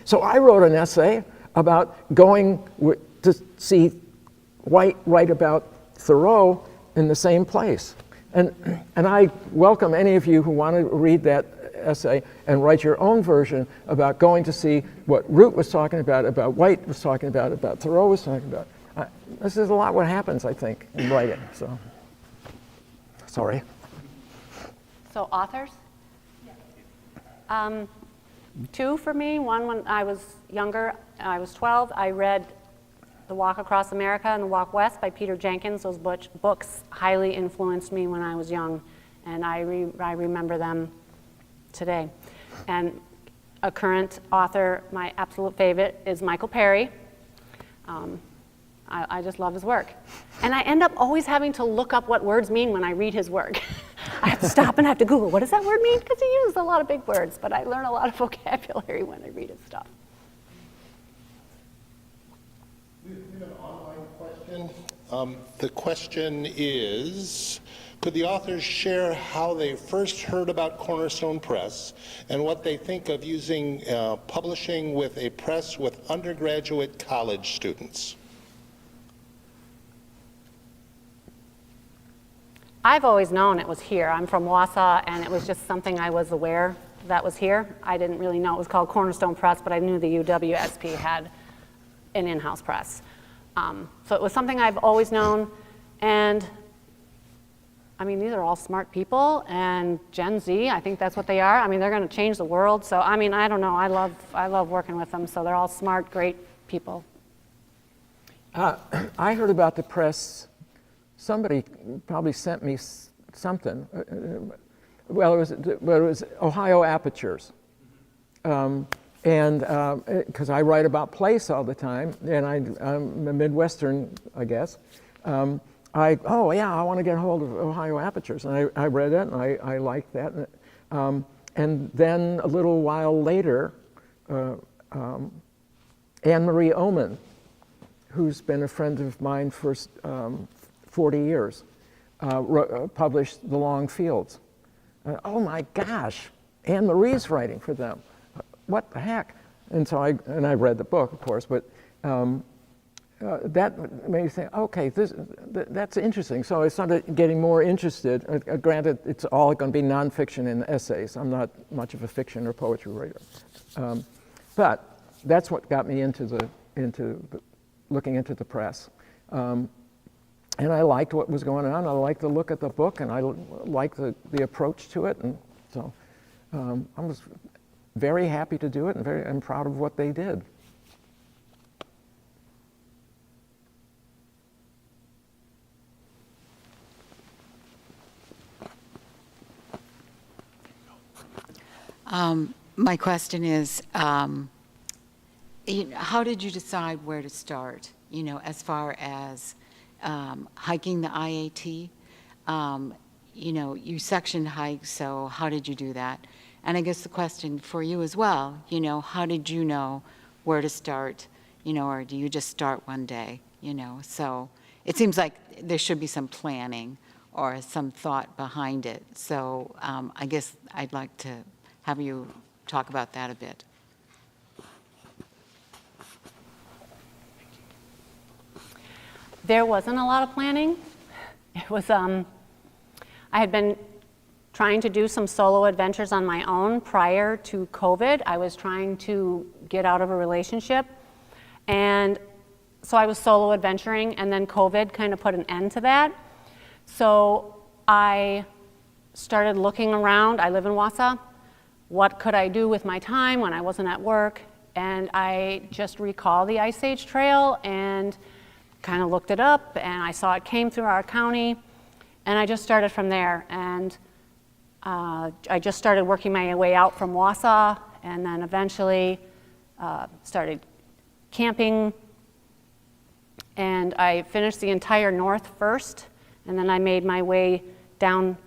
So I wrote an essay about going to see White write about Thoreau in the same place. And I welcome any of you who want to read that essay and write your own version about going to see what Root was talking about White was talking about Thoreau was talking about. This is a lot what happens, I think, in writing. So, sorry. So authors? Two for me. One, when I was younger, I was 12, I read The Walk Across America and The Walk West by Peter Jenkins. Those books highly influenced me when I was young, and I remember them today. And a current author, my absolute favorite, is Michael Perry. I just love his work. And I end up always having to look up what words mean when I read his work. I have to stop and I have to Google, what does that word mean? Because he uses a lot of big words, but I learn a lot of vocabulary when I read his stuff. We have an online question. The question is, could the authors share how they first heard about Cornerstone Press and what they think of using publishing with a press with undergraduate college students? I've always known it was here. I'm from Wausau, and it was just something I was aware that was here. I didn't really know it was called Cornerstone Press, but I knew the UWSP had an in-house press. So it was something I've always known, and I mean, these are all smart people, and Gen Z, I think that's what they are. I mean, they're going to change the world. So I mean, I don't know. I love working with them. So they're all smart, great people. I heard about the press. Somebody probably sent me something. Well, it was Ohio Apertures. And because I write about place all the time, and I'm a Midwestern, I guess. I want to get a hold of Ohio Apertures, and I read it, and I liked that. And then a little while later, Anne Marie Oman, who's been a friend of mine for 40 years, published The Long Fields. Oh my gosh, Anne Marie's writing for them. What the heck? And so I read the book, of course, but that made me think, okay, that's interesting. So I started getting more interested. Granted, it's all going to be nonfiction and essays. I'm not much of a fiction or poetry writer. But that's what got me into looking into the press. And I liked what was going on. I liked the look at the book, and I liked the approach to it. And so I was very happy to do it and I'm proud of what they did. My question is, how did you decide where to start? As far as hiking the IAT, you section hike, so how did you do that? And I guess the question for you as well, how did you know where to start, or do you just start one day, So it seems like there should be some planning or some thought behind it. So I guess I'd like to have you talk about that a bit. There wasn't a lot of planning. It was, I had been trying to do some solo adventures on my own prior to COVID. I was trying to get out of a relationship. And so I was solo adventuring, and then COVID kind of put an end to that. So I started looking around. I live in Wausau. What could I do with my time when I wasn't at work? And I just recalled the Ice Age Trail and kind of looked it up, and I saw it came through our county, and I just started from there. And I just started working my way out from Wausau, and then eventually started camping, and I finished the entire north first, and then I made my way down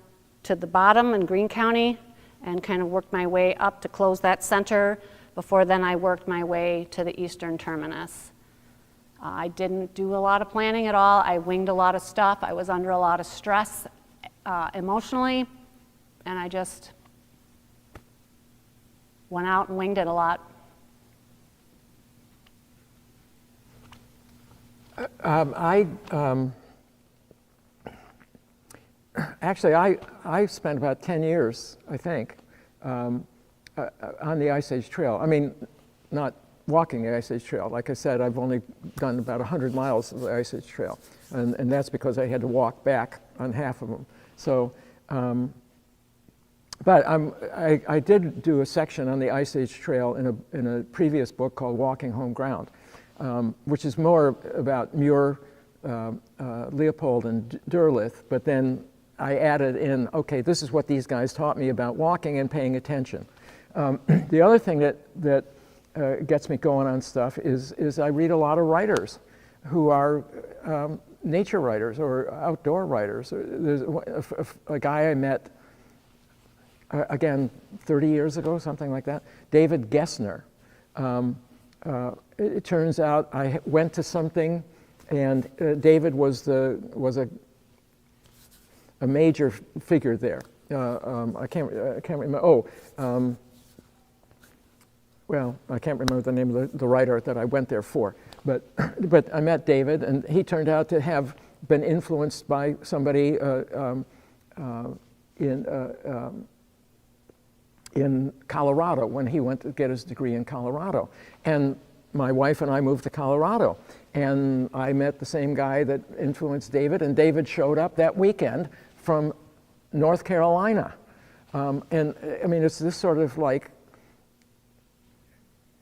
to the bottom in Greene County and kind of worked my way up to close that center. Before then, I worked my way to the eastern terminus. I didn't do a lot of planning at all. I winged a lot of stuff. I was under a lot of stress emotionally, and I just went out and winged it a lot. Actually, I spent about 10 years, I think, on the Ice Age Trail. I mean, not walking the Ice Age Trail. Like I said, I've only done about 100 miles of the Ice Age Trail, and that's because I had to walk back on half of them. So, but I did do a section on the Ice Age Trail in a previous book called Walking Home Ground, which is more about Muir, Leopold, and Derleth, but then I added in, okay, this is what these guys taught me about walking and paying attention. The other thing that gets me going on stuff is I read a lot of writers who are nature writers or outdoor writers. There's a guy I met, again, 30 years ago, something like that, David Gessner. It turns out I went to something, and David was a major figure there. I can't remember. Well, I can't remember the name of the writer that I went there for. But I met David, and he turned out to have been influenced by somebody in Colorado when he went to get his degree in Colorado. And my wife and I moved to Colorado, and I met the same guy that influenced David, and David showed up that weekend from North Carolina. And I mean, it's this sort of like,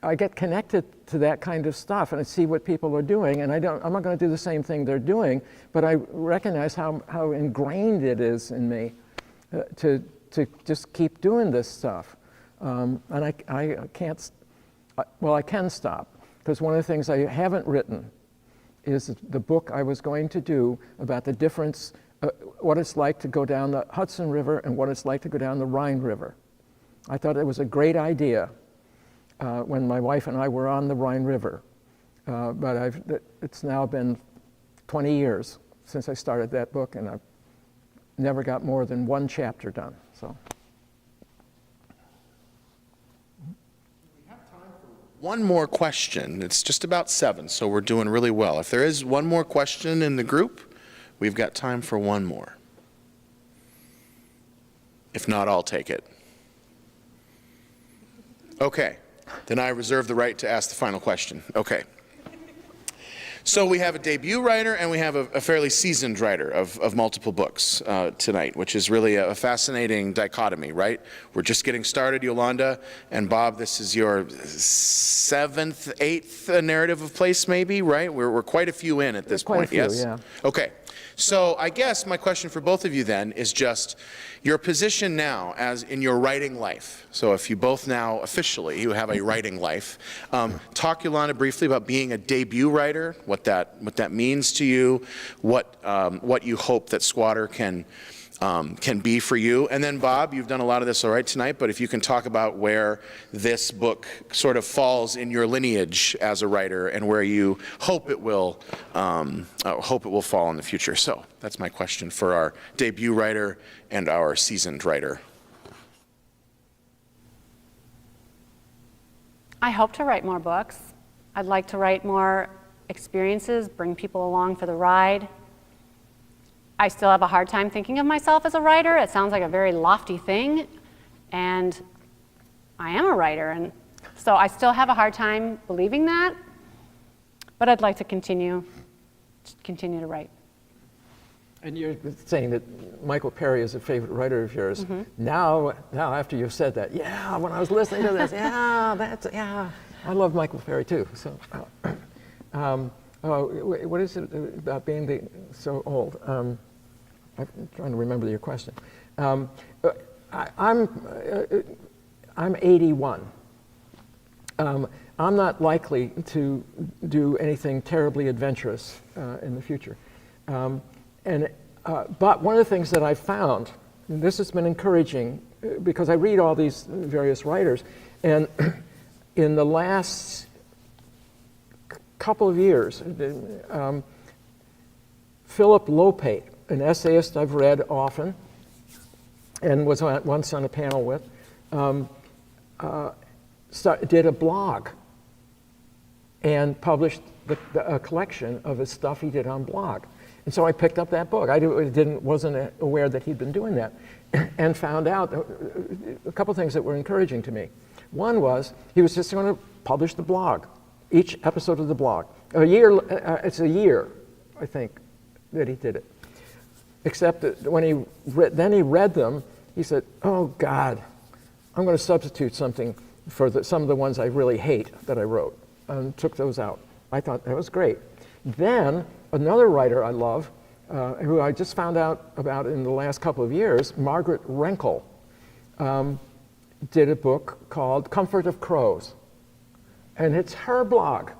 I get connected to that kind of stuff, and I see what people are doing, and I'm not going to do the same thing they're doing, but I recognize how ingrained it is in me to just keep doing this stuff. And I can't, well, I can stop, because one of the things I haven't written is the book I was going to do about the difference, what it's like to go down the Hudson River and what it's like to go down the Rhine River. I thought it was a great idea when my wife and I were on the Rhine River. But it's now been 20 years since I started that book, and I've never got more than one chapter done. So. One more question. It's just about 7, so we're doing really well. If there is one more question in the group, we've got time for one more. If not, I'll take it. Okay, then I reserve the right to ask the final question. Okay. So we have a debut writer and we have a fairly seasoned writer of multiple books tonight, which is really a fascinating dichotomy, right? We're just getting started, Yolanda, and Bob, this is your 7th, 8th narrative of place, maybe, right? We're quite a few in at this Quite a point, few, yes? yeah. Okay. So I guess my question for both of you then is just your position now as in your writing life. So if you both now officially, you have a writing life, talk, Yolanda, briefly about being a debut writer, what that means to you, what you hope that Squatter can be for you. And then Bob, you've done a lot of this all right tonight, but if you can talk about where this book sort of falls in your lineage as a writer and where you hope it will fall in the future. So that's my question for our debut writer and our seasoned writer. I hope to write more books. I'd like to write more experiences, bring people along for the ride. I still have a hard time thinking of myself as a writer. It sounds like a very lofty thing, and I am a writer, and so I still have a hard time believing that, but I'd like to continue to write. And you're saying that Michael Perry is a favorite writer of yours. Now after you've said that, yeah, when I was listening to this, yeah, I love Michael Perry too. So, what is it about being so old? I'm trying to remember your question. I'm 81. I'm not likely to do anything terribly adventurous in the future. But one of the things that I've found, and this has been encouraging, because I read all these various writers, and in the last couple of years, Philip Lopate, an essayist I've read often, and was once on a panel with, did a blog and published a collection of his stuff he did on blog. And so I picked up that book. I wasn't aware that he'd been doing that, and found out a couple things that were encouraging to me. One was he was just going to publish the blog, each episode of the blog. It's a year, I think, that he did it. Except that when he read them, he said, "Oh God, I'm going to substitute something for some of the ones I really hate that I wrote," and took those out. I thought that was great. Then another writer I love, who I just found out about in the last couple of years, Margaret Renkel, did a book called Comfort of Crows. And it's her blog.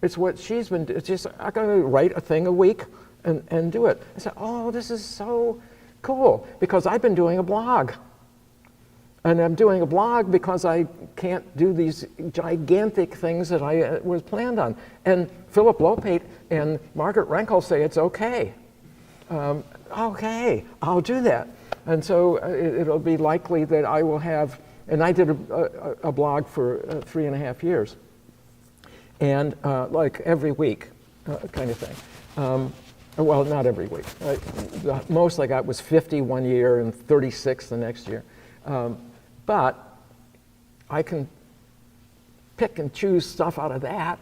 It's what she's been doing. It's just, I'm going to write a thing a week and do it. I said, oh, this is so cool, because I've been doing a blog. And I'm doing a blog because I can't do these gigantic things that I was planned on. And Philip Lopate and Margaret Renkel say it's okay. Okay, I'll do that. And so it'll be likely that I will have, and I did a blog for 3.5 years. And like every week, kind of thing. Well, not every week. The most I got was 50 one year and 36 the next year. But I can pick and choose stuff out of that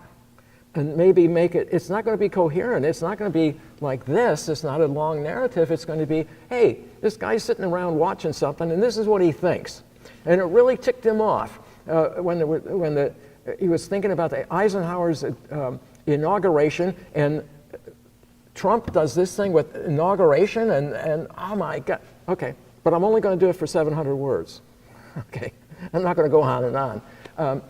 and maybe make it, it's not going to be coherent. It's not going to be like this. It's not a long narrative. It's going to be, hey, this guy's sitting around watching something and this is what he thinks. And it really ticked him off when he was thinking about the Eisenhower's inauguration, and Trump does this thing with inauguration, and oh my God. Okay, but I'm only going to do it for 700 words. Okay, I'm not going to go on and on.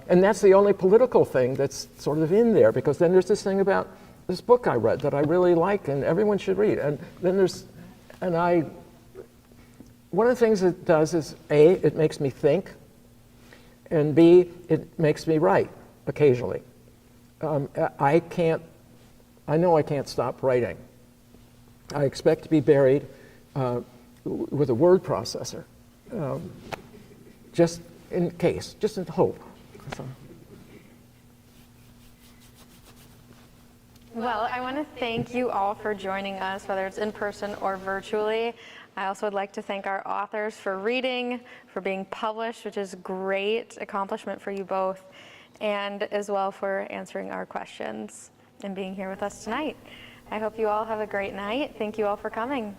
And that's the only political thing that's sort of in there, because then there's this thing about this book I read that I really like and everyone should read. And then one of the things it does is, A, it makes me think, and B, it makes me write occasionally. I know I can't stop writing. I expect to be buried with a word processor. Just in case, just in hope. So. Well, I want to thank you all for joining us, whether it's in person or virtually. I also would like to thank our authors for reading, for being published, which is a great accomplishment for you both, and as well for answering our questions. and being here with us tonight. I hope you all have a great night. Thank you all for coming.